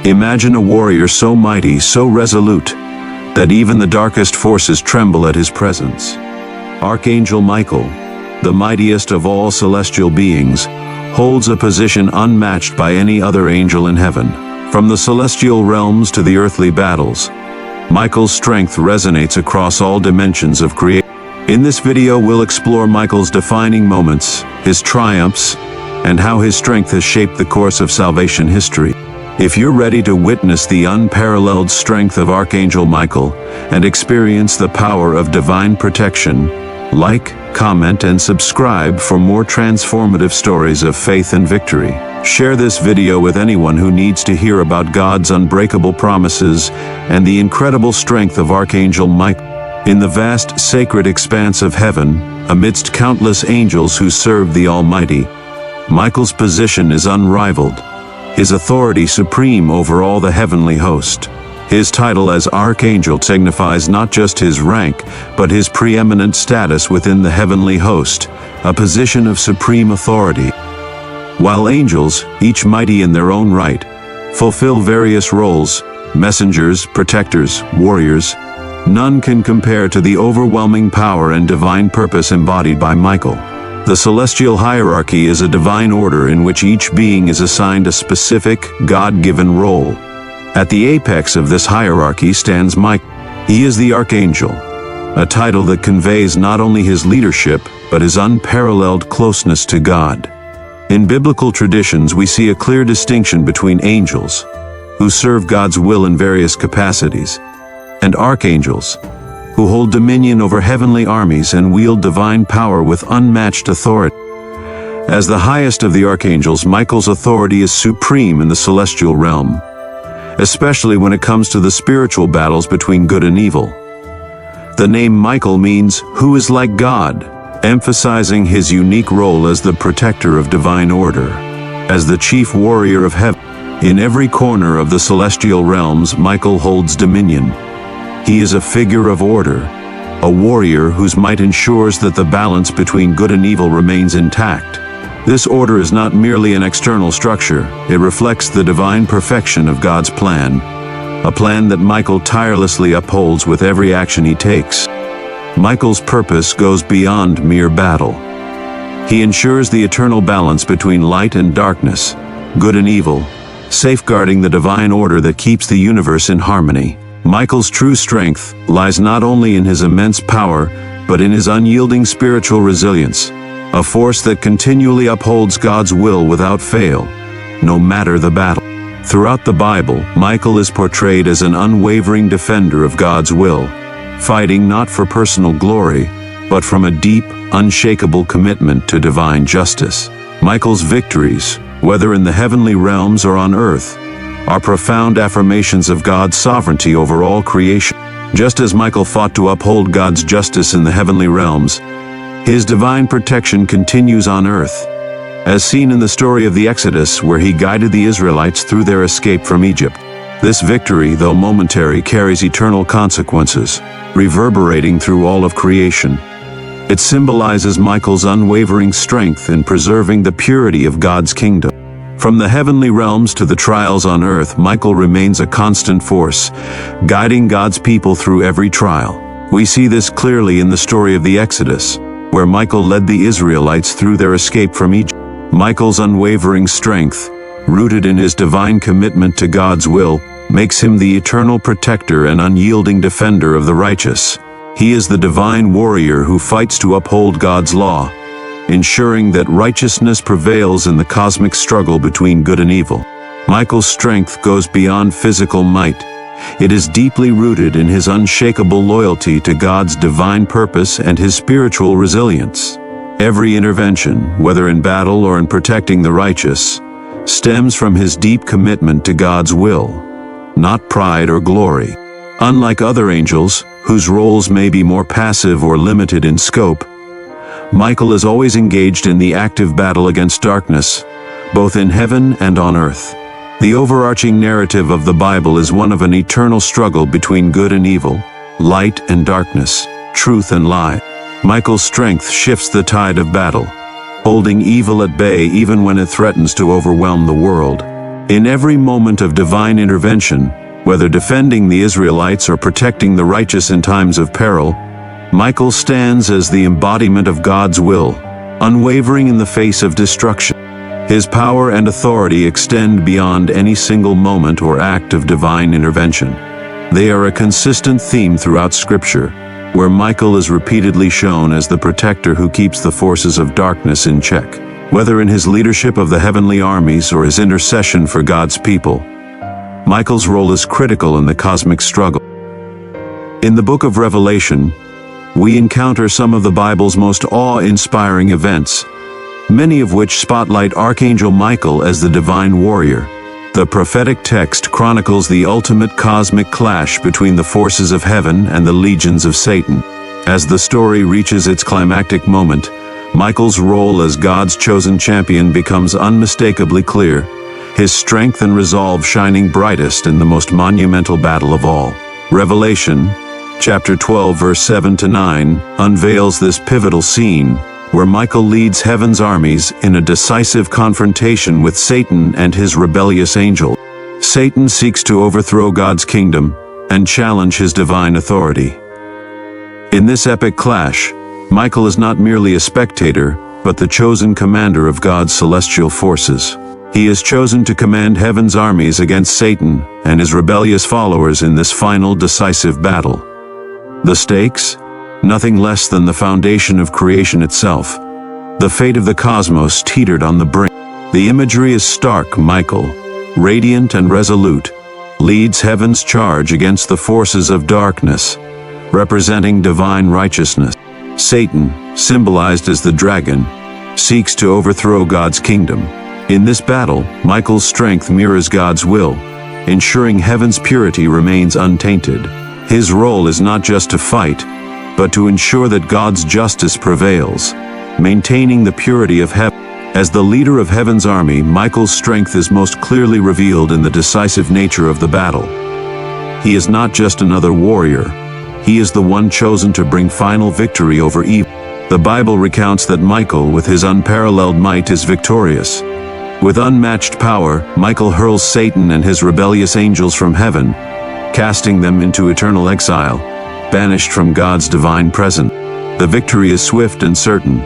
Imagine a warrior so mighty, so resolute, that even the darkest forces tremble at his presence. Archangel Michael, the mightiest of all celestial beings, holds a position unmatched by any other angel in heaven. From the celestial realms to the earthly battles, Michael's strength resonates across all dimensions of creation. In this video, we'll explore Michael's defining moments, his triumphs, and how his strength has shaped the course of salvation history. If you're ready to witness the unparalleled strength of Archangel Michael and experience the power of divine protection, like, comment, and subscribe for more transformative stories of faith and victory. Share this video with anyone who needs to hear about God's unbreakable promises and the incredible strength of Archangel Michael. In the vast sacred expanse of heaven, amidst countless angels who serve the Almighty, Michael's position is unrivaled, his authority supreme over all the heavenly host. His title as Archangel signifies not just his rank, but his preeminent status within the heavenly host, a position of supreme authority. While angels, each mighty in their own right, fulfill various roles, messengers, protectors, warriors, none can compare to the overwhelming power and divine purpose embodied by Michael. The celestial hierarchy is a divine order in which each being is assigned a specific, God-given role. At the apex of this hierarchy stands Michael. He is the Archangel, a title that conveys not only his leadership, but his unparalleled closeness to God. In biblical traditions, we see a clear distinction between angels, who serve God's will in various capacities, and archangels, who hold dominion over heavenly armies and wield divine power with unmatched authority. As the highest of the archangels, Michael's authority is supreme in the celestial realm, especially when it comes to the spiritual battles between good and evil. The name Michael means "who is like God," emphasizing his unique role as the protector of divine order. As the chief warrior of heaven, in every corner of the celestial realms, Michael holds dominion. He is a figure of order, a warrior whose might ensures that the balance between good and evil remains intact. This order is not merely an external structure, it reflects the divine perfection of God's plan, a plan that Michael tirelessly upholds with every action he takes. Michael's purpose goes beyond mere battle. He ensures the eternal balance between light and darkness, good and evil, safeguarding the divine order that keeps the universe in harmony. Michael's true strength lies not only in his immense power, but in his unyielding spiritual resilience, a force that continually upholds God's will without fail, no matter the battle. Throughout the Bible, Michael is portrayed as an unwavering defender of God's will, fighting not for personal glory, but from a deep, unshakable commitment to divine justice. Michael's victories, whether in the heavenly realms or on earth, are profound affirmations of God's sovereignty over all creation. Just as Michael fought to uphold God's justice in the heavenly realms, his divine protection continues on earth, as seen in the story of the Exodus, where he guided the Israelites through their escape from Egypt. This victory, though momentary, carries eternal consequences, reverberating through all of creation. It symbolizes Michael's unwavering strength in preserving the purity of God's kingdom. From the heavenly realms to the trials on earth, Michael remains a constant force, guiding God's people through every trial. We see this clearly in the story of the Exodus, where Michael led the Israelites through their escape from Egypt. Michael's unwavering strength, rooted in his divine commitment to God's will, makes him the eternal protector and unyielding defender of the righteous. He is the divine warrior who fights to uphold God's law, ensuring that righteousness prevails in the cosmic struggle between good and evil. Michael's strength goes beyond physical might. It is deeply rooted in his unshakable loyalty to God's divine purpose and his spiritual resilience. Every intervention, whether in battle or in protecting the righteous, stems from his deep commitment to God's will, not pride or glory. Unlike other angels, whose roles may be more passive or limited in scope, Michael is always engaged in the active battle against darkness, both in heaven and on earth. The overarching narrative of the Bible is one of an eternal struggle between good and evil, light and darkness, truth and lie. Michael's strength shifts the tide of battle, holding evil at bay even when it threatens to overwhelm the world. In every moment of divine intervention, whether defending the Israelites or protecting the righteous in times of peril, Michael stands as the embodiment of God's will, unwavering in the face of destruction. His power and authority extend beyond any single moment or act of divine intervention. They are a consistent theme throughout Scripture, where Michael is repeatedly shown as the protector who keeps the forces of darkness in check. Whether in his leadership of the heavenly armies or his intercession for God's people, Michael's role is critical in the cosmic struggle. In the book of Revelation, we encounter some of the Bible's most awe-inspiring events, many of which spotlight Archangel Michael as the divine warrior. The prophetic text chronicles the ultimate cosmic clash between the forces of heaven and the legions of Satan. As the story reaches its climactic moment, Michael's role as God's chosen champion becomes unmistakably clear, his strength and resolve shining brightest in the most monumental battle of all. Revelation, chapter 12, verse 7-9, unveils this pivotal scene, where Michael leads heaven's armies in a decisive confrontation with Satan and his rebellious angel. Satan seeks to overthrow God's kingdom and challenge his divine authority. In this epic clash, Michael is not merely a spectator, but the chosen commander of God's celestial forces. He is chosen to command heaven's armies against Satan and his rebellious followers in this final decisive battle. The stakes? Nothing less than the foundation of creation itself. The fate of the cosmos teetered on the brink. The imagery is stark. Michael, radiant and resolute, leads heaven's charge against the forces of darkness, representing divine righteousness. Satan, symbolized as the dragon, seeks to overthrow God's kingdom. In this battle, Michael's strength mirrors God's will, ensuring heaven's purity remains untainted. His role is not just to fight, but to ensure that God's justice prevails, maintaining the purity of heaven. As the leader of heaven's army, Michael's strength is most clearly revealed in the decisive nature of the battle. He is not just another warrior. He is the one chosen to bring final victory over evil. The Bible recounts that Michael, with his unparalleled might, is victorious. With unmatched power, Michael hurls Satan and his rebellious angels from heaven, casting them into eternal exile, banished from God's divine presence. The victory is swift and certain,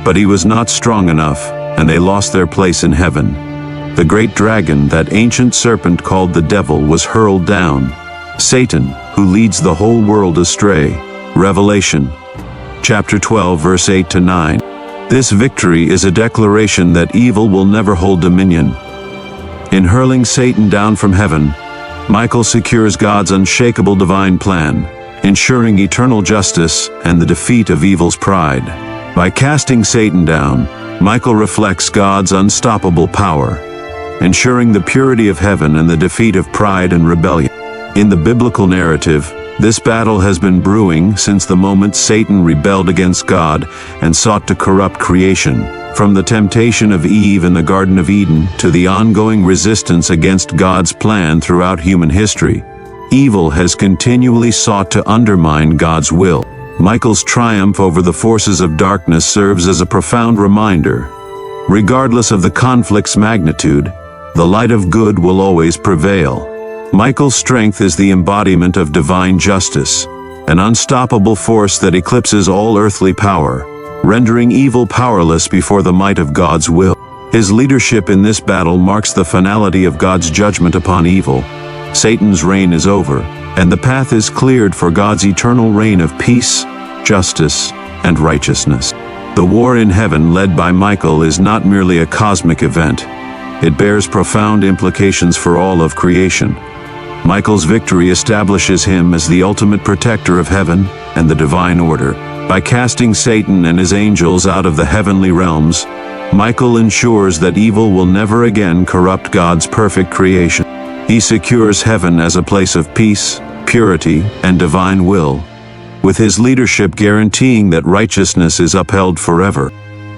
but he was not strong enough, and they lost their place in heaven. The great dragon, that ancient serpent called the devil, was hurled down. Satan, who leads the whole world astray. Revelation, chapter 12, verse 8-9. This victory is a declaration that evil will never hold dominion. In hurling Satan down from heaven, Michael secures God's unshakable divine plan, ensuring eternal justice and the defeat of evil's pride. By casting Satan down, Michael reflects God's unstoppable power, ensuring the purity of heaven and the defeat of pride and rebellion. In the biblical narrative, this battle has been brewing since the moment Satan rebelled against God and sought to corrupt creation. From the temptation of Eve in the Garden of Eden to the ongoing resistance against God's plan throughout human history, evil has continually sought to undermine God's will. Michael's triumph over the forces of darkness serves as a profound reminder. Regardless of the conflict's magnitude, the light of good will always prevail. Michael's strength is the embodiment of divine justice, an unstoppable force that eclipses all earthly power, rendering evil powerless before the might of God's will. His leadership in this battle marks the finality of God's judgment upon evil. Satan's reign is over, and the path is cleared for God's eternal reign of peace, justice, and righteousness. The war in heaven led by Michael is not merely a cosmic event. It bears profound implications for all of creation. Michael's victory establishes him as the ultimate protector of heaven and the divine order. By casting Satan and his angels out of the heavenly realms, Michael ensures that evil will never again corrupt God's perfect creation. He secures heaven as a place of peace, purity, and divine will, with his leadership guaranteeing that righteousness is upheld forever.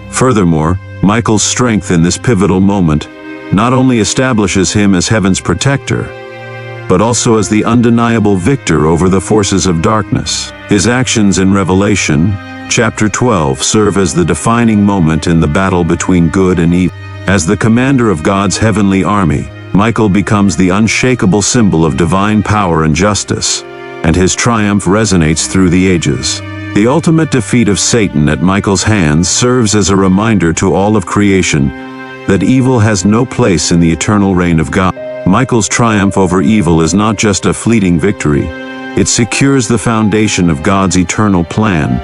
Furthermore, Michael's strength in this pivotal moment not only establishes him as heaven's protector, but also as the undeniable victor over the forces of darkness. His actions in Revelation, chapter 12, serve as the defining moment in the battle between good and evil. As the commander of God's heavenly army, Michael becomes the unshakable symbol of divine power and justice, and his triumph resonates through the ages. The ultimate defeat of Satan at Michael's hands serves as a reminder to all of creation that evil has no place in the eternal reign of God. Michael's triumph over evil is not just a fleeting victory, it secures the foundation of God's eternal plan,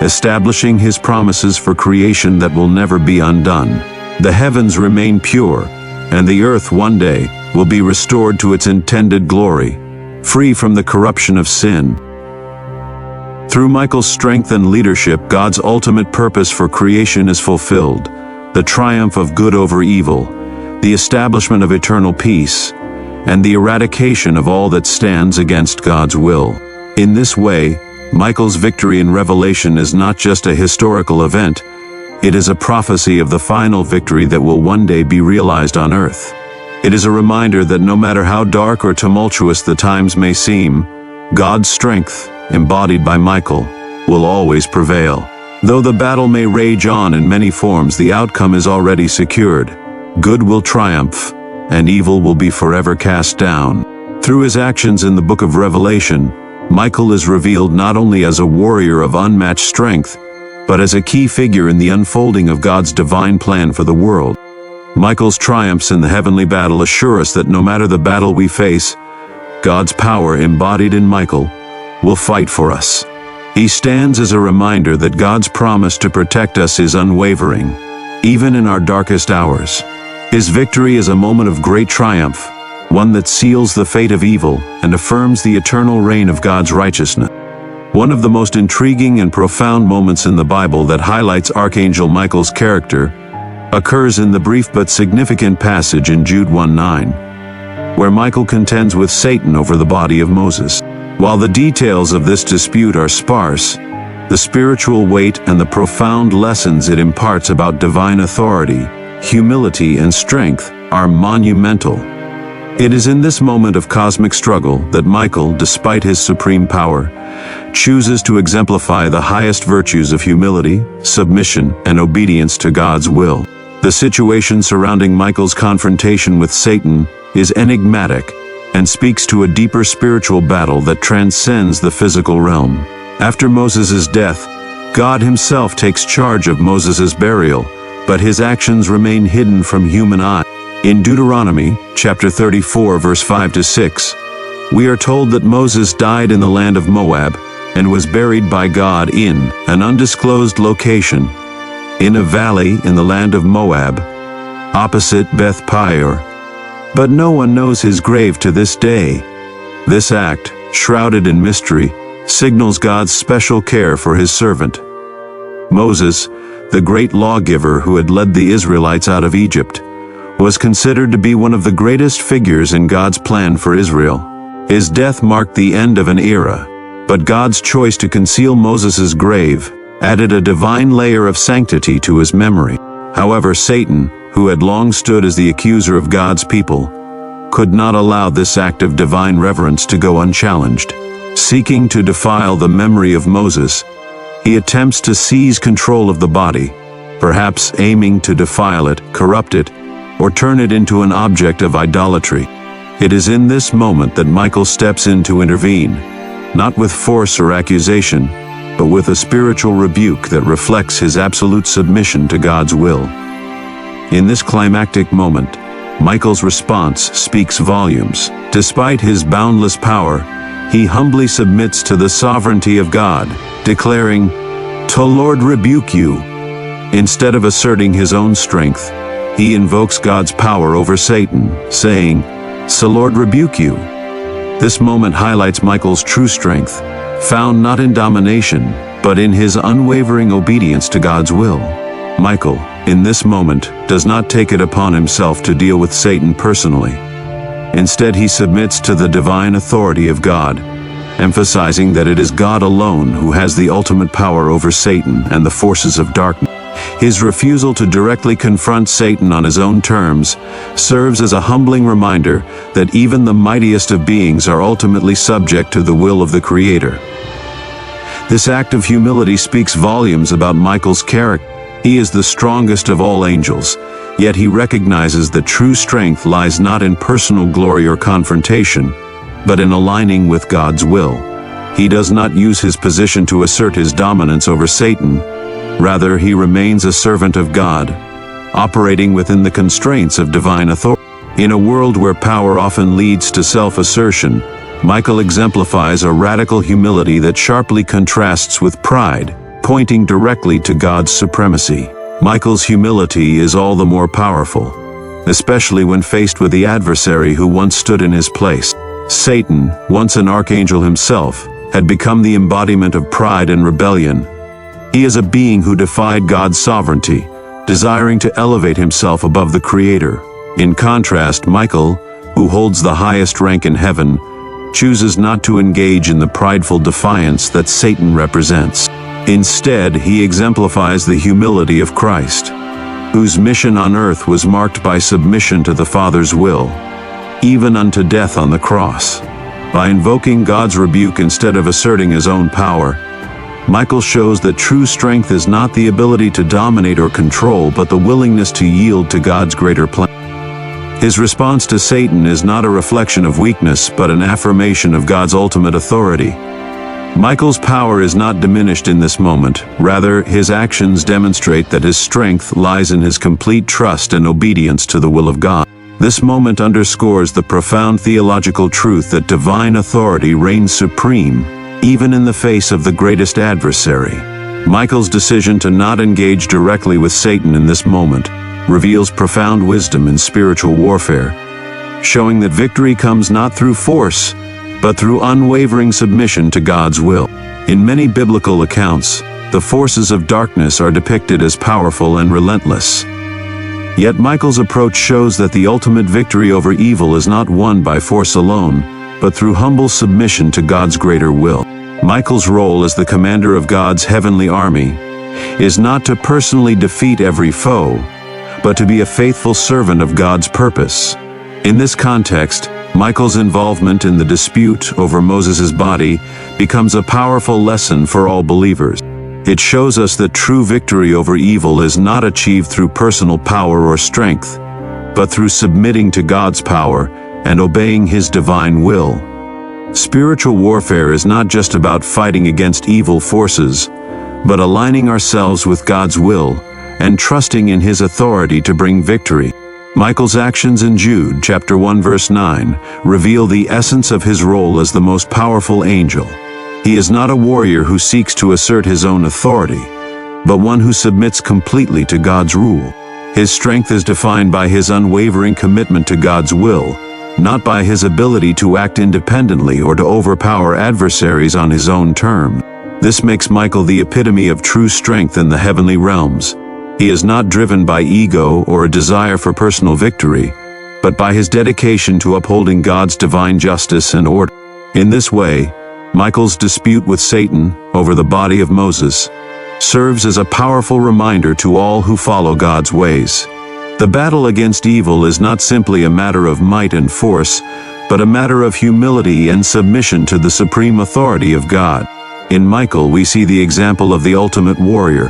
establishing his promises for creation that will never be undone. The heavens remain pure, and the earth one day will be restored to its intended glory, free from the corruption of sin. Through Michael's strength and leadership, God's ultimate purpose for creation is fulfilled, the triumph of good over evil, the establishment of eternal peace, and the eradication of all that stands against God's will. In this way, Michael's victory in Revelation is not just a historical event, it is a prophecy of the final victory that will one day be realized on earth. It is a reminder that no matter how dark or tumultuous the times may seem, God's strength, embodied by Michael, will always prevail. Though the battle may rage on in many forms, the outcome is already secured. Good will triumph, and evil will be forever cast down. Through his actions in the book of Revelation, Michael is revealed not only as a warrior of unmatched strength, but as a key figure in the unfolding of God's divine plan for the world. Michael's triumphs in the heavenly battle assure us that no matter the battle we face, God's power embodied in Michael will fight for us. He stands as a reminder that God's promise to protect us is unwavering, even in our darkest hours. His victory is a moment of great triumph, one that seals the fate of evil and affirms the eternal reign of God's righteousness. One of the most intriguing and profound moments in the Bible that highlights Archangel Michael's character occurs in the brief but significant passage in Jude 1:9, where Michael contends with Satan over the body of Moses. While the details of this dispute are sparse, the spiritual weight and the profound lessons it imparts about divine authority, humility, and strength are monumental. It is in this moment of cosmic struggle that Michael, despite his supreme power, chooses to exemplify the highest virtues of humility, submission, and obedience to God's will. The situation surrounding Michael's confrontation with Satan is enigmatic and speaks to a deeper spiritual battle that transcends the physical realm. After Moses' death, God himself takes charge of Moses' burial, but his actions remain hidden from human eye. In Deuteronomy, chapter 34, verse 5-6, we are told that Moses died in the land of Moab and was buried by God in an undisclosed location, in a valley in the land of Moab, opposite Beth Peor. But no one knows his grave to this day. This act, shrouded in mystery, signals God's special care for his servant. Moses, the great lawgiver who had led the Israelites out of Egypt, was considered to be one of the greatest figures in God's plan for Israel. His death marked the end of an era, but God's choice to conceal Moses' grave added a divine layer of sanctity to his memory. However, Satan, who had long stood as the accuser of God's people, could not allow this act of divine reverence to go unchallenged. Seeking to defile the memory of Moses, he attempts to seize control of the body, perhaps aiming to defile it, corrupt it, or turn it into an object of idolatry. It is in this moment that Michael steps in to intervene, not with force or accusation, but with a spiritual rebuke that reflects his absolute submission to God's will. In this climactic moment, Michael's response speaks volumes. Despite his boundless power, he humbly submits to the sovereignty of God, declaring, "The Lord rebuke you." Instead of asserting his own strength, he invokes God's power over Satan, saying, "The Lord rebuke you." This moment highlights Michael's true strength, found not in domination, but in his unwavering obedience to God's will. Michael, in this moment, does not take it upon himself to deal with Satan personally. Instead, he submits to the divine authority of God, emphasizing that it is God alone who has the ultimate power over Satan and the forces of darkness. His refusal to directly confront Satan on his own terms serves as a humbling reminder that even the mightiest of beings are ultimately subject to the will of the Creator. This act of humility speaks volumes about Michael's character. He is the strongest of all angels, Yet he recognizes that true strength lies not in personal glory or confrontation, but in aligning with God's will. He does not use his position to assert his dominance over Satan. Rather, he remains a servant of God, operating within the constraints of divine authority. In a world where power often leads to self-assertion, Michael exemplifies a radical humility that sharply contrasts with pride, pointing directly to God's supremacy. Michael's humility is all the more powerful, especially when faced with the adversary who once stood in his place. Satan, once an archangel himself, had become the embodiment of pride and rebellion. He is a being who defied God's sovereignty, desiring to elevate himself above the Creator. In contrast, Michael, who holds the highest rank in heaven, chooses not to engage in the prideful defiance that Satan represents. Instead, he exemplifies the humility of Christ, whose mission on earth was marked by submission to the Father's will, even unto death on the cross. By invoking God's rebuke instead of asserting his own power, Michael shows that true strength is not the ability to dominate or control, but the willingness to yield to God's greater plan. His response to Satan is not a reflection of weakness, but an affirmation of God's ultimate authority. Michael's power is not diminished in this moment. Rather, his actions demonstrate that his strength lies in his complete trust and obedience to the will of God. This moment underscores the profound theological truth that divine authority reigns supreme, even in the face of the greatest adversary. Michael's decision to not engage directly with Satan in this moment reveals profound wisdom in spiritual warfare, showing that victory comes not through force, but through unwavering submission to God's will. In many biblical accounts, the forces of darkness are depicted as powerful and relentless. Yet Michael's approach shows that the ultimate victory over evil is not won by force alone, but through humble submission to God's greater will. Michael's role as the commander of God's heavenly army is not to personally defeat every foe, but to be a faithful servant of God's purpose. In this context, Michael's involvement in the dispute over Moses' body becomes a powerful lesson for all believers. It shows us that true victory over evil is not achieved through personal power or strength, but through submitting to God's power and obeying His divine will. Spiritual warfare is not just about fighting against evil forces, but aligning ourselves with God's will and trusting in His authority to bring victory. Michael's actions in Jude chapter 1 verse 9 reveal the essence of his role as the most powerful angel. He is not a warrior who seeks to assert his own authority, but one who submits completely to God's rule. His strength is defined by his unwavering commitment to God's will, not by his ability to act independently or to overpower adversaries on his own terms. This makes Michael the epitome of true strength in the heavenly realms. He is not driven by ego or a desire for personal victory, but by his dedication to upholding God's divine justice and order. In this way, Michael's dispute with Satan over the body of Moses serves as a powerful reminder to all who follow God's ways. The battle against evil is not simply a matter of might and force, but a matter of humility and submission to the supreme authority of God. In Michael, we see the example of the ultimate warrior,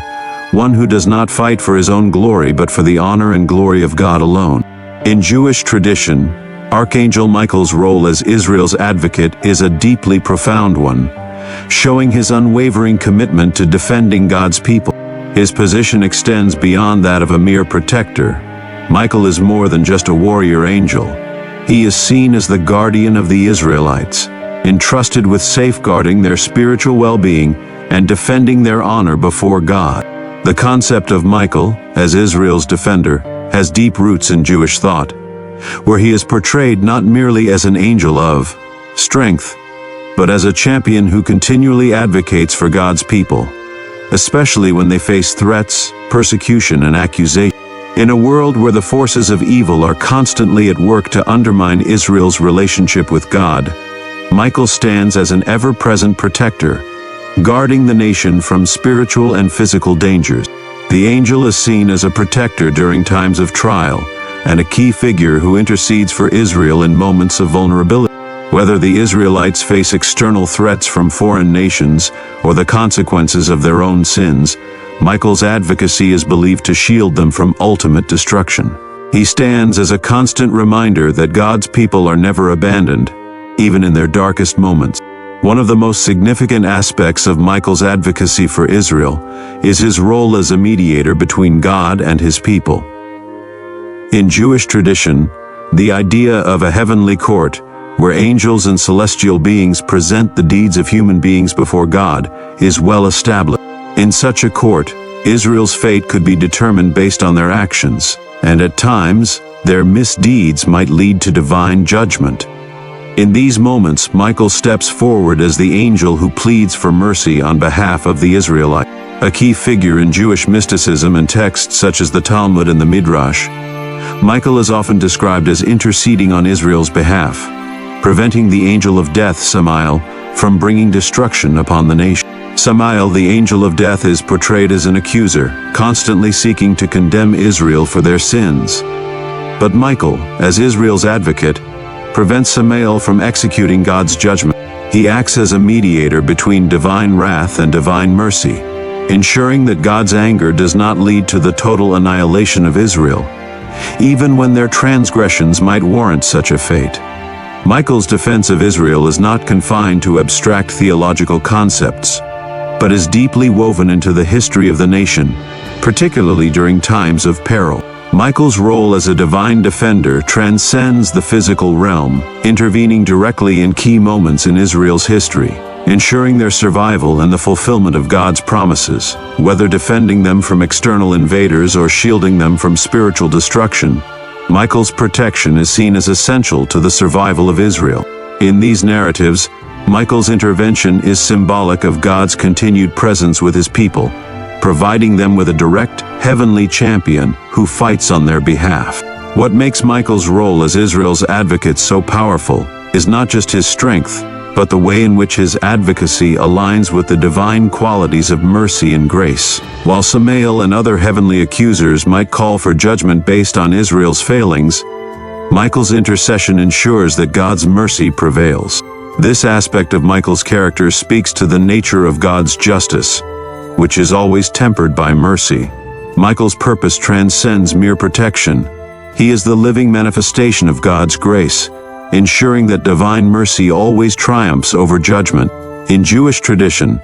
one who does not fight for his own glory but for the honor and glory of God alone. In Jewish tradition, Archangel Michael's role as Israel's advocate is a deeply profound one, showing his unwavering commitment to defending God's people. His position extends beyond that of a mere protector. Michael is more than just a warrior angel. He is seen as the guardian of the Israelites, entrusted with safeguarding their spiritual well-being and defending their honor before God. The concept of Michael, as Israel's defender, has deep roots in Jewish thought, where he is portrayed not merely as an angel of strength, but as a champion who continually advocates for God's people, especially when they face threats, persecution, and accusation. In a world where the forces of evil are constantly at work to undermine Israel's relationship with God, Michael stands as an ever-present protector, guarding the nation from spiritual and physical dangers. The angel is seen as a protector during times of trial, and a key figure who intercedes for Israel in moments of vulnerability. Whether the Israelites face external threats from foreign nations or the consequences of their own sins, Michael's advocacy is believed to shield them from ultimate destruction. He stands as a constant reminder that God's people are never abandoned, even in their darkest moments. One of the most significant aspects of Michael's advocacy for Israel is his role as a mediator between God and his people. In Jewish tradition, the idea of a heavenly court, where angels and celestial beings present the deeds of human beings before God, is well established. In such a court, Israel's fate could be determined based on their actions, and at times, their misdeeds might lead to divine judgment. In these moments, Michael steps forward as the angel who pleads for mercy on behalf of the Israelites. A key figure in Jewish mysticism and texts such as the Talmud and the Midrash, Michael is often described as interceding on Israel's behalf, preventing the angel of death, Samael, from bringing destruction upon the nation. Samael, the angel of death, is portrayed as an accuser, constantly seeking to condemn Israel for their sins. But Michael, as Israel's advocate, prevents Samael from executing God's judgment. He acts as a mediator between divine wrath and divine mercy, ensuring that God's anger does not lead to the total annihilation of Israel, even when their transgressions might warrant such a fate. Michael's defense of Israel is not confined to abstract theological concepts, but is deeply woven into the history of the nation, particularly during times of peril. Michael's role as a divine defender transcends the physical realm, intervening directly in key moments in Israel's history, ensuring their survival and the fulfillment of God's promises. Whether defending them from external invaders or shielding them from spiritual destruction, Michael's protection is seen as essential to the survival of Israel. In these narratives, Michael's intervention is symbolic of God's continued presence with his people, providing them with a direct, heavenly champion who fights on their behalf. What makes Michael's role as Israel's advocate so powerful is not just his strength, but the way in which his advocacy aligns with the divine qualities of mercy and grace. While Samael and other heavenly accusers might call for judgment based on Israel's failings, Michael's intercession ensures that God's mercy prevails. This aspect of Michael's character speaks to the nature of God's justice, which is always tempered by mercy. Michael's purpose transcends mere protection. He is the living manifestation of God's grace, ensuring that divine mercy always triumphs over judgment. In Jewish tradition,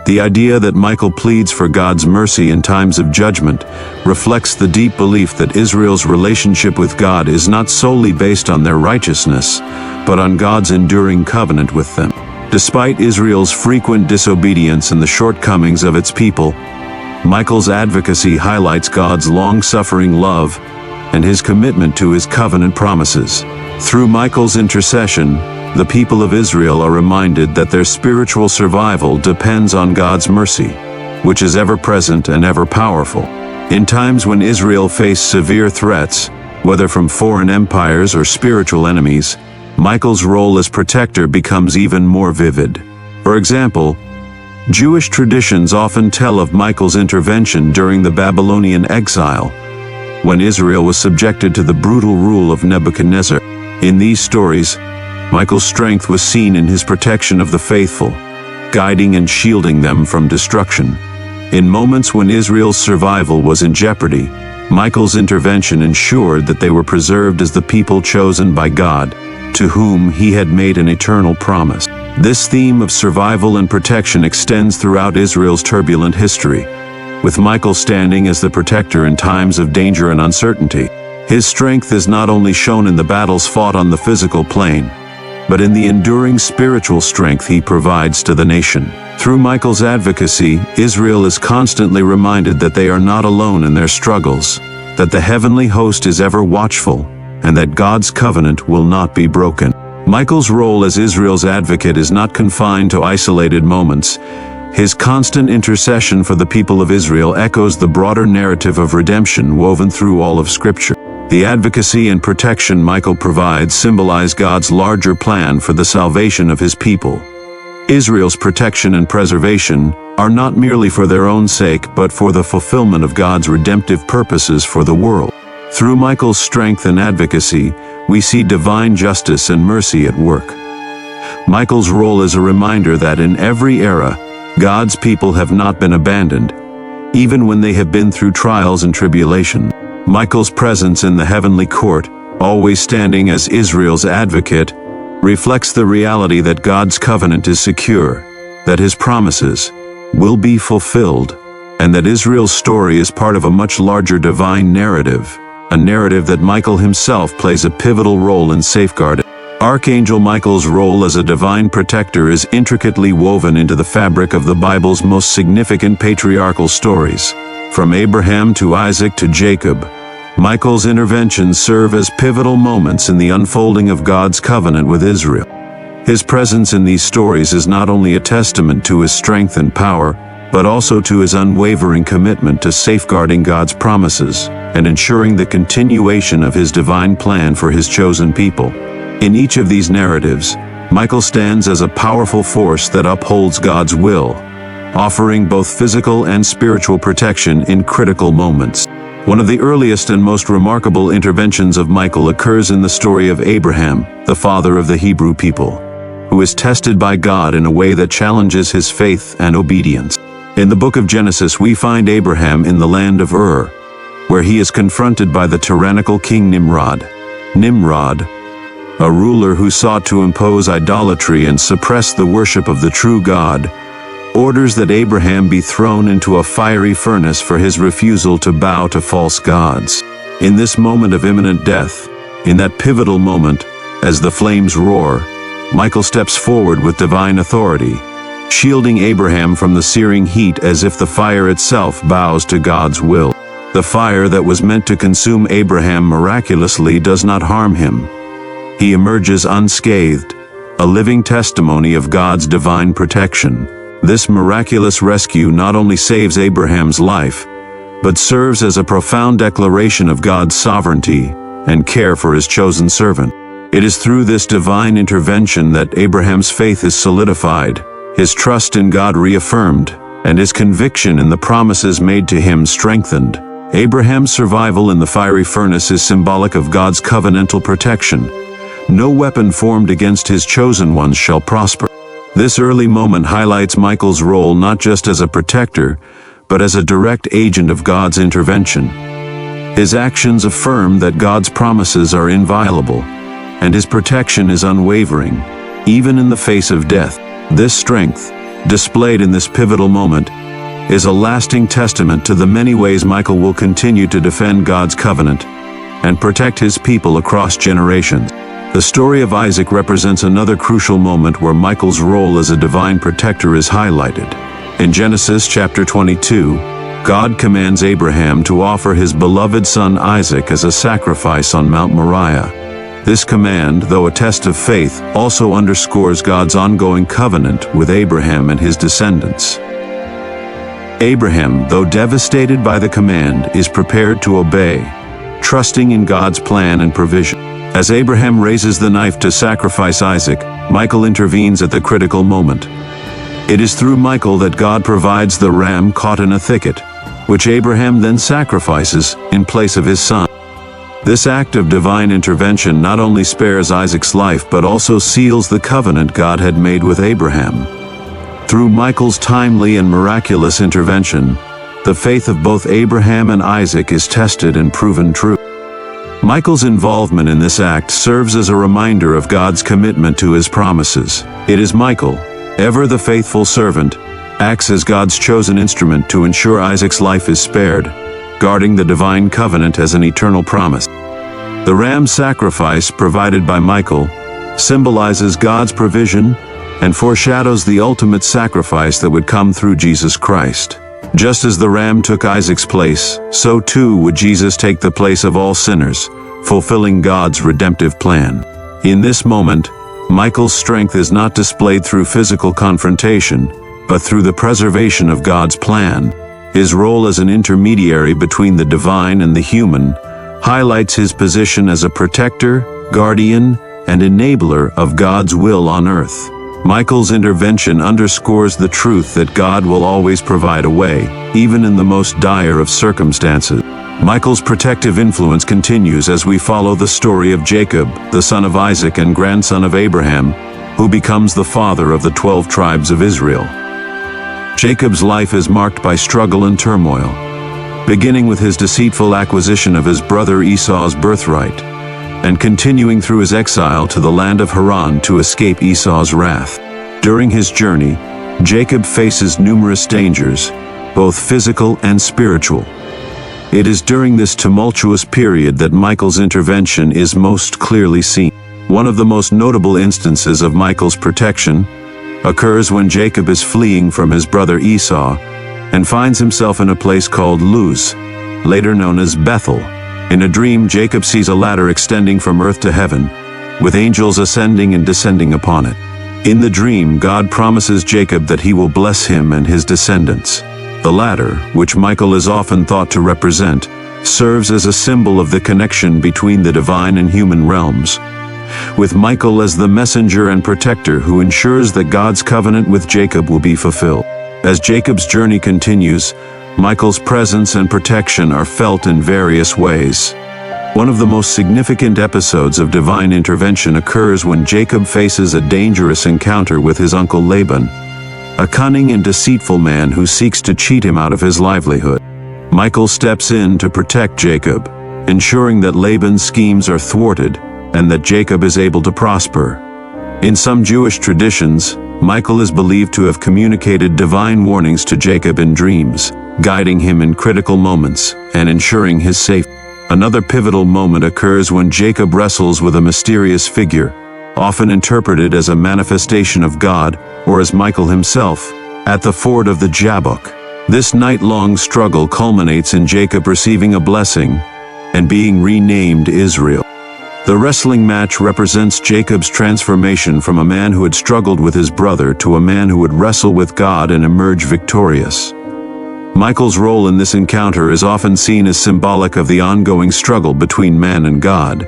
the idea that Michael pleads for God's mercy in times of judgment reflects the deep belief that Israel's relationship with God is not solely based on their righteousness, but on God's enduring covenant with them. Despite Israel's frequent disobedience and the shortcomings of its people, Michael's advocacy highlights God's long-suffering love and his commitment to his covenant promises. Through Michael's intercession, the people of Israel are reminded that their spiritual survival depends on God's mercy, which is ever-present and ever-powerful. In times when Israel faced severe threats, whether from foreign empires or spiritual enemies, Michael's role as protector becomes even more vivid. For example, Jewish traditions often tell of Michael's intervention during the Babylonian exile, when Israel was subjected to the brutal rule of Nebuchadnezzar. In these stories, Michael's strength was seen in his protection of the faithful, guiding and shielding them from destruction. In moments when Israel's survival was in jeopardy, Michael's intervention ensured that they were preserved as the people chosen by God, to whom he had made an eternal promise. This theme of survival and protection extends throughout Israel's turbulent history, with Michael standing as the protector in times of danger and uncertainty. His strength is not only shown in the battles fought on the physical plane, but in the enduring spiritual strength he provides to the nation. Through Michael's advocacy, Israel is constantly reminded that they are not alone in their struggles, that the heavenly host is ever watchful, and that God's covenant will not be broken. Michael's role as Israel's advocate is not confined to isolated moments. His constant intercession for the people of Israel echoes the broader narrative of redemption woven through all of Scripture. The advocacy and protection Michael provides symbolize God's larger plan for the salvation of his people. Israel's protection and preservation are not merely for their own sake but for the fulfillment of God's redemptive purposes for the world. Through Michael's strength and advocacy, we see divine justice and mercy at work. Michael's role is a reminder that in every era, God's people have not been abandoned. even when they have been through trials and tribulation. Michael's presence in the heavenly court, always standing as Israel's advocate, reflects the reality that God's covenant is secure, that his promises will be fulfilled, and that Israel's story is part of a much larger divine narrative, a narrative that Michael himself plays a pivotal role in safeguarding. Archangel Michael's role as a divine protector is intricately woven into the fabric of the Bible's most significant patriarchal stories. From Abraham to Isaac to Jacob, Michael's interventions serve as pivotal moments in the unfolding of God's covenant with Israel. His presence in these stories is not only a testament to his strength and power, but also to his unwavering commitment to safeguarding God's promises and ensuring the continuation of his divine plan for his chosen people. In each of these narratives, Michael stands as a powerful force that upholds God's will, offering both physical and spiritual protection in critical moments. One of the earliest and most remarkable interventions of Michael occurs in the story of Abraham, the father of the Hebrew people, who is tested by God in a way that challenges his faith and obedience. In the book of Genesis, we find Abraham in the land of Ur, where he is confronted by the tyrannical king Nimrod. Nimrod, a ruler who sought to impose idolatry and suppress the worship of the true God, orders that Abraham be thrown into a fiery furnace for his refusal to bow to false gods. In this moment of imminent death, in that pivotal moment, as the flames roar, Michael steps forward with divine authority, shielding Abraham from the searing heat as if the fire itself bows to God's will. The fire that was meant to consume Abraham miraculously does not harm him. He emerges unscathed, a living testimony of God's divine protection. This miraculous rescue not only saves Abraham's life, but serves as a profound declaration of God's sovereignty and care for his chosen servant. It is through this divine intervention that Abraham's faith is solidified, his trust in God reaffirmed, and his conviction in the promises made to him strengthened. Abraham's survival in the fiery furnace is symbolic of God's covenantal protection. No weapon formed against his chosen ones shall prosper. This early moment highlights Michael's role not just as a protector, but as a direct agent of God's intervention. His actions affirm that God's promises are inviolable, and his protection is unwavering, even in the face of death. This strength, displayed in this pivotal moment, is a lasting testament to the many ways Michael will continue to defend God's covenant and protect his people across generations. The story of Isaac represents another crucial moment where Michael's role as a divine protector is highlighted. In Genesis chapter 22, God commands Abraham to offer his beloved son Isaac as a sacrifice on Mount Moriah. This command, though a test of faith, also underscores God's ongoing covenant with Abraham and his descendants. Abraham, though devastated by the command, is prepared to obey, trusting in God's plan and provision. As Abraham raises the knife to sacrifice Isaac, Michael intervenes at the critical moment. It is through Michael that God provides the ram caught in a thicket, which Abraham then sacrifices in place of his son. This act of divine intervention not only spares Isaac's life but also seals the covenant God had made with Abraham. Through Michael's timely and miraculous intervention, the faith of both Abraham and Isaac is tested and proven true. Michael's involvement in this act serves as a reminder of God's commitment to his promises. It is Michael, ever the faithful servant, acts as God's chosen instrument to ensure Isaac's life is spared, guarding the divine covenant as an eternal promise. The ram sacrifice provided by Michael symbolizes God's provision and foreshadows the ultimate sacrifice that would come through Jesus Christ. Just as the ram took Isaac's place, so too would Jesus take the place of all sinners, fulfilling God's redemptive plan. In this moment, Michael's strength is not displayed through physical confrontation, but through the preservation of God's plan. His role as an intermediary between the divine and the human highlights his position as a protector, guardian, and enabler of God's will on earth. Michael's intervention underscores the truth that God will always provide a way, even in the most dire of circumstances. Michael's protective influence continues as we follow the story of Jacob, the son of Isaac and grandson of Abraham, who becomes the father of the 12 tribes of Israel. Jacob's life is marked by struggle and turmoil, beginning with his deceitful acquisition of his brother Esau's birthright, and continuing through his exile to the land of Haran to escape Esau's wrath. During his journey, Jacob faces numerous dangers, both physical and spiritual. It is during this tumultuous period that Michael's intervention is most clearly seen. One of the most notable instances of Michael's protection occurs when Jacob is fleeing from his brother Esau and finds himself in a place called Luz, later known as Bethel. In a dream, Jacob sees a ladder extending from earth to heaven, with angels ascending and descending upon it. In the dream, God promises Jacob that he will bless him and his descendants. The ladder, which Michael is often thought to represent, serves as a symbol of the connection between the divine and human realms, with Michael as the messenger and protector who ensures that God's covenant with Jacob will be fulfilled. As Jacob's journey continues, Michael's presence and protection are felt in various ways. One of the most significant episodes of divine intervention occurs when Jacob faces a dangerous encounter with his uncle Laban, a cunning and deceitful man who seeks to cheat him out of his livelihood. Michael steps in to protect Jacob, ensuring that Laban's schemes are thwarted and that Jacob is able to prosper. In some Jewish traditions, Michael is believed to have communicated divine warnings to Jacob in dreams, guiding him in critical moments and ensuring his safety. Another pivotal moment occurs when Jacob wrestles with a mysterious figure, often interpreted as a manifestation of God or as Michael himself, at the ford of the Jabbok. This night-long struggle culminates in Jacob receiving a blessing and being renamed Israel. The wrestling match represents Jacob's transformation from a man who had struggled with his brother to a man who would wrestle with God and emerge victorious. Michael's role in this encounter is often seen as symbolic of the ongoing struggle between man and God,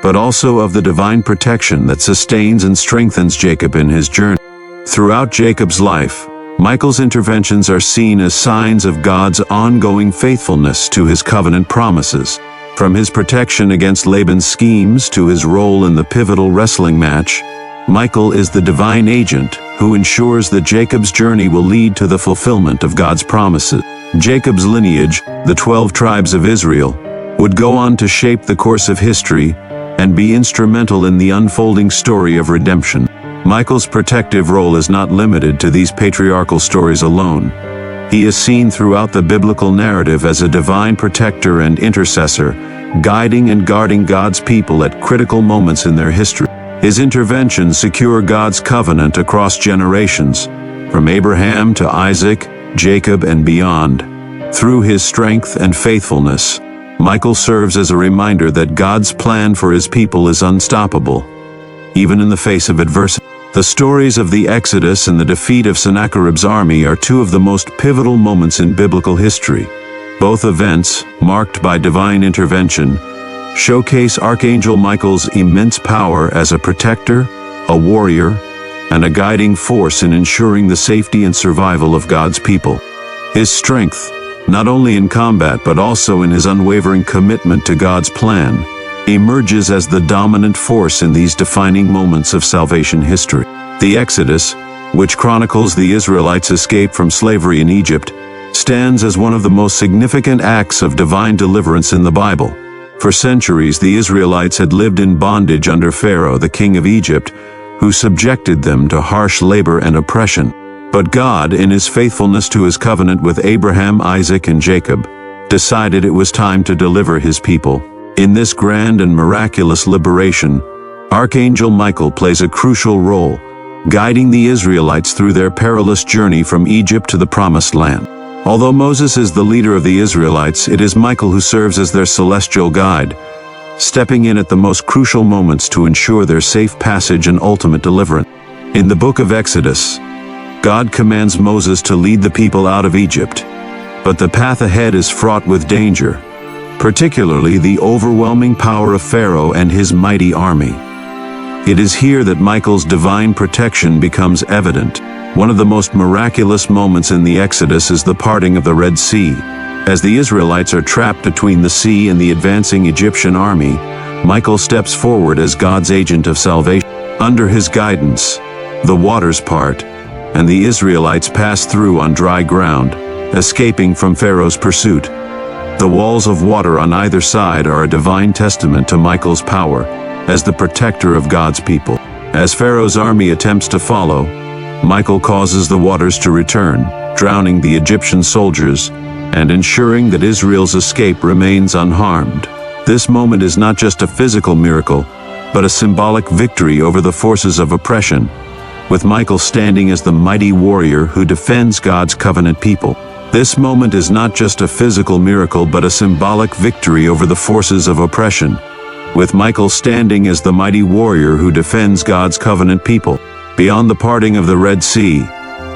but also of the divine protection that sustains and strengthens Jacob in his journey. Throughout Jacob's life, Michael's interventions are seen as signs of God's ongoing faithfulness to his covenant promises. From his protection against Laban's schemes to his role in the pivotal wrestling match, Michael is the divine agent who ensures that Jacob's journey will lead to the fulfillment of God's promises. Jacob's lineage, the 12 tribes of Israel, would go on to shape the course of history and be instrumental in the unfolding story of redemption. Michael's protective role is not limited to these patriarchal stories alone. He is seen throughout the biblical narrative as a divine protector and intercessor, guiding and guarding God's people at critical moments in their history. His interventions secure God's covenant across generations, from Abraham to Isaac, Jacob, and beyond. Through his strength and faithfulness, Michael serves as a reminder that God's plan for his people is unstoppable, even in the face of adversity. The stories of the Exodus and the defeat of Sennacherib's army are two of the most pivotal moments in biblical history. Both events, marked by divine intervention, showcase Archangel Michael's immense power as a protector, a warrior, and a guiding force in ensuring the safety and survival of God's people. His strength, not only in combat but also in his unwavering commitment to God's plan, emerges as the dominant force in these defining moments of salvation history. The Exodus, which chronicles the Israelites' escape from slavery in Egypt, stands as one of the most significant acts of divine deliverance in the Bible. For centuries, the Israelites had lived in bondage under Pharaoh, the king of Egypt, who subjected them to harsh labor and oppression. But God, in his faithfulness to his covenant with Abraham, Isaac, and Jacob, decided it was time to deliver his people. In this grand and miraculous liberation, Archangel Michael plays a crucial role, guiding the Israelites through their perilous journey from Egypt to the Promised Land. Although Moses is the leader of the Israelites, it is Michael who serves as their celestial guide, stepping in at the most crucial moments to ensure their safe passage and ultimate deliverance. In the book of Exodus, God commands Moses to lead the people out of Egypt, but the path ahead is fraught with danger, particularly the overwhelming power of Pharaoh and his mighty army. It is here that Michael's divine protection becomes evident. One of the most miraculous moments in the Exodus is the parting of the Red Sea. As the Israelites are trapped between the sea and the advancing Egyptian army, Michael steps forward as God's agent of salvation. Under his guidance, the waters part, and the Israelites pass through on dry ground, escaping from Pharaoh's pursuit. The walls of water on either side are a divine testament to Michael's power as the protector of God's people. As Pharaoh's army attempts to follow, Michael causes the waters to return, drowning the Egyptian soldiers and ensuring that Israel's escape remains unharmed. This moment is not just a physical miracle, but a symbolic victory over the forces of oppression, with Michael standing as the mighty warrior who defends God's covenant people. This moment is not just a physical miracle, but a symbolic victory over the forces of oppression, with Michael standing as the mighty warrior who defends God's covenant people. Beyond the parting of the Red Sea,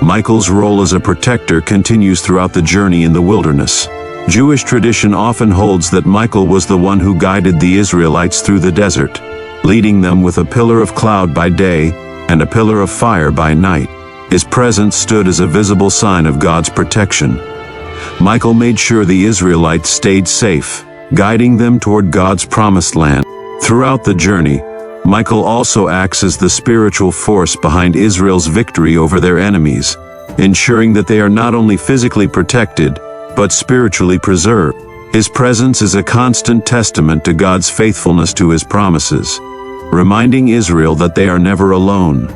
Michael's role as a protector continues throughout the journey in the wilderness. Jewish tradition often holds that Michael was the one who guided the Israelites through the desert, leading them with a pillar of cloud by day and a pillar of fire by night. His presence stood as a visible sign of God's protection. Michael made sure the Israelites stayed safe, guiding them toward God's promised land. Throughout the journey, Michael also acts as the spiritual force behind Israel's victory over their enemies, ensuring that they are not only physically protected, but spiritually preserved. His presence is a constant testament to God's faithfulness to his promises, reminding Israel that they are never alone,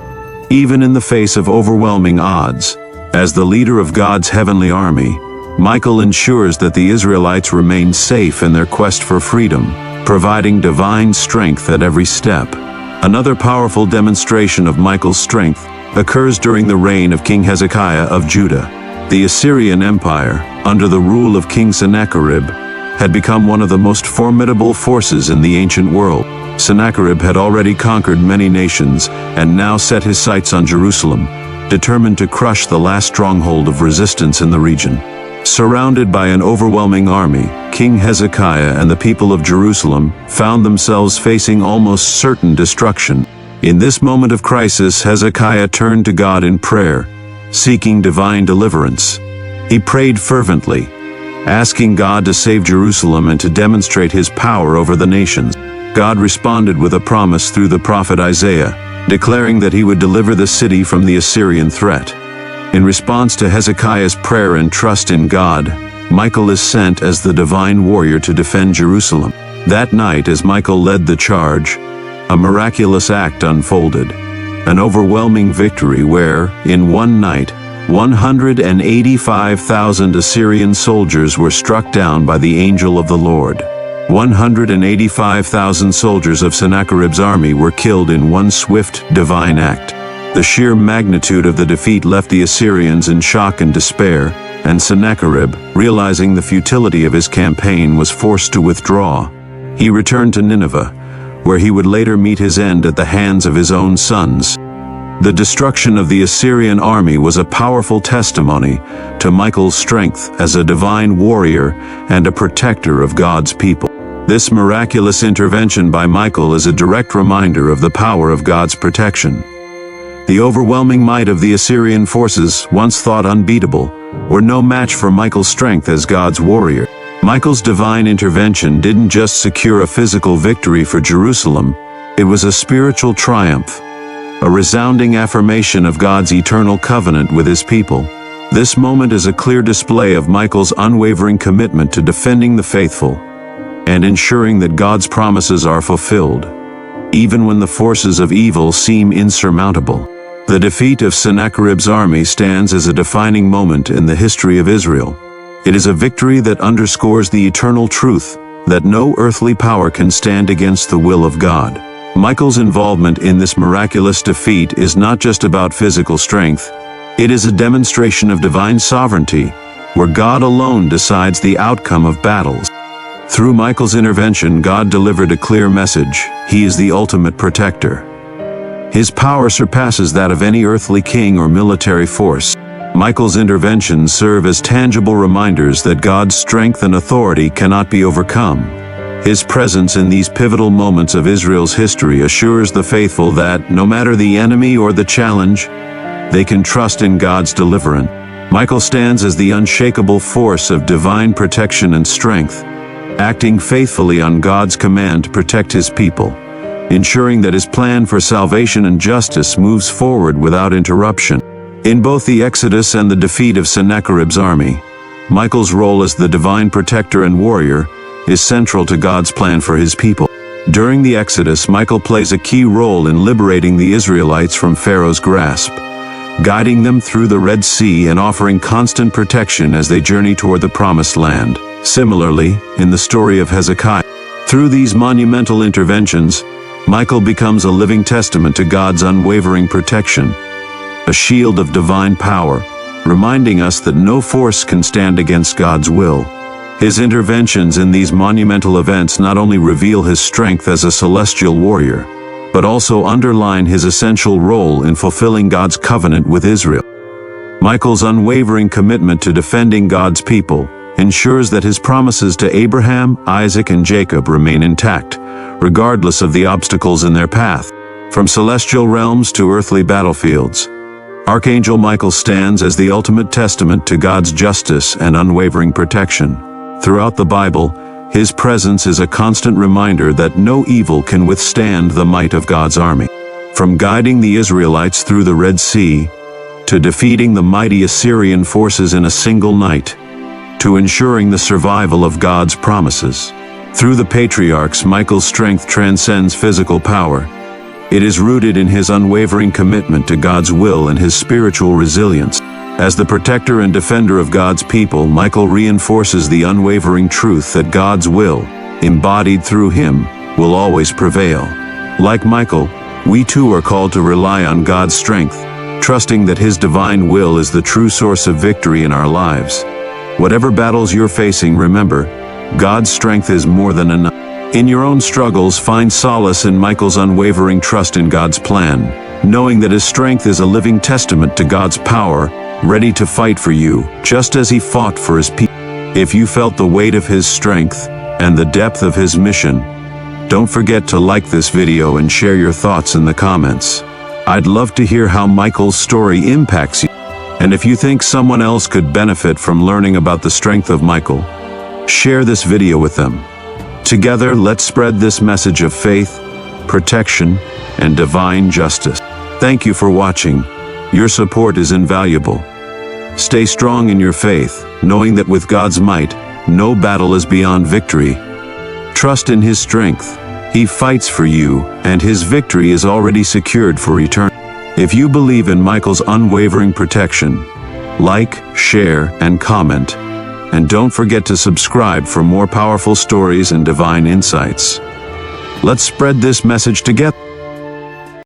even in the face of overwhelming odds. As the leader of God's heavenly army, Michael ensures that the Israelites remain safe in their quest for freedom, providing divine strength at every step. Another powerful demonstration of Michael's strength occurs during the reign of King Hezekiah of Judah. The Assyrian Empire, under the rule of King Sennacherib, had become one of the most formidable forces in the ancient world. Sennacherib had already conquered many nations and now set his sights on Jerusalem, determined to crush the last stronghold of resistance in the region. Surrounded by an overwhelming army, King Hezekiah and the people of Jerusalem found themselves facing almost certain destruction. In this moment of crisis, Hezekiah turned to God in prayer, seeking divine deliverance. He prayed fervently, asking God to save Jerusalem and to demonstrate his power over the nations. God responded with a promise through the prophet Isaiah, declaring that he would deliver the city from the Assyrian threat. In response to Hezekiah's prayer and trust in God, Michael is sent as the divine warrior to defend Jerusalem. That night, as Michael led the charge, a miraculous act unfolded, an overwhelming victory where, in one night, 185,000 Assyrian soldiers were struck down by the angel of the Lord. 185,000 soldiers of Sennacherib's army were killed in one swift, divine act. The sheer magnitude of the defeat left the Assyrians in shock and despair, and Sennacherib, realizing the futility of his campaign, was forced to withdraw. He returned to Nineveh, where he would later meet his end at the hands of his own sons. The destruction of the Assyrian army was a powerful testimony to Michael's strength as a divine warrior and a protector of God's people. This miraculous intervention by Michael is a direct reminder of the power of God's protection. The overwhelming might of the Assyrian forces, once thought unbeatable, were no match for Michael's strength as God's warrior. Michael's divine intervention didn't just secure a physical victory for Jerusalem, it was a spiritual triumph, a resounding affirmation of God's eternal covenant with his people. This moment is a clear display of Michael's unwavering commitment to defending the faithful and ensuring that God's promises are fulfilled, even when the forces of evil seem insurmountable. The defeat of Sennacherib's army stands as a defining moment in the history of Israel. It is a victory that underscores the eternal truth that no earthly power can stand against the will of God. Michael's involvement in this miraculous defeat is not just about physical strength. It is a demonstration of divine sovereignty, where God alone decides the outcome of battles. Through Michael's intervention, God delivered a clear message: He is the ultimate protector. His power surpasses that of any earthly king or military force. Michael's interventions serve as tangible reminders that God's strength and authority cannot be overcome. His presence in these pivotal moments of Israel's history assures the faithful that, no matter the enemy or the challenge, they can trust in God's deliverance. Michael stands as the unshakable force of divine protection and strength, acting faithfully on God's command to protect his people, ensuring that his plan for salvation and justice moves forward without interruption. In both the exodus and the defeat of Sennacherib's army, Michael's role as the divine protector and warrior is central to God's plan for his people. During the exodus, Michael plays a key role in liberating the Israelites from Pharaoh's grasp, guiding them through the Red Sea and offering constant protection as they journey toward the Promised Land. Similarly, in the story of Hezekiah, through these monumental interventions, Michael becomes a living testament to God's unwavering protection, a shield of divine power, reminding us that no force can stand against God's will. His interventions in these monumental events not only reveal his strength as a celestial warrior, but also underline his essential role in fulfilling God's covenant with Israel. Michael's unwavering commitment to defending God's people ensures that his promises to Abraham, Isaac, and Jacob remain intact, regardless of the obstacles in their path. From celestial realms to earthly battlefields, Archangel Michael stands as the ultimate testament to God's justice and unwavering protection. Throughout the Bible, his presence is a constant reminder that no evil can withstand the might of God's army. From guiding the Israelites through the Red Sea, to defeating the mighty Assyrian forces in a single night, to ensuring the survival of God's promises. Through the patriarchs, Michael's strength transcends physical power. It is rooted in his unwavering commitment to God's will and his spiritual resilience. As the protector and defender of God's people, Michael reinforces the unwavering truth that God's will, embodied through him, will always prevail. Like Michael, we too are called to rely on God's strength, trusting that his divine will is the true source of victory in our lives. Whatever battles you're facing, remember, God's strength is more than enough. In your own struggles, find solace in Michael's unwavering trust in God's plan, knowing that his strength is a living testament to God's power, ready to fight for you, just as he fought for his people. If you felt the weight of his strength and the depth of his mission, don't forget to like this video and share your thoughts in the comments. I'd love to hear how Michael's story impacts you. And if you think someone else could benefit from learning about the strength of Michael, share this video with them. Together, let's spread this message of faith, protection, and divine justice. Thank you for watching. Your support is invaluable. Stay strong in your faith, knowing that with God's might, no battle is beyond victory. Trust in his strength. He fights for you, and his victory is already secured for eternity. If you believe in Michael's unwavering protection, like, share, and comment. And don't forget to subscribe for more powerful stories and divine insights. Let's spread this message together.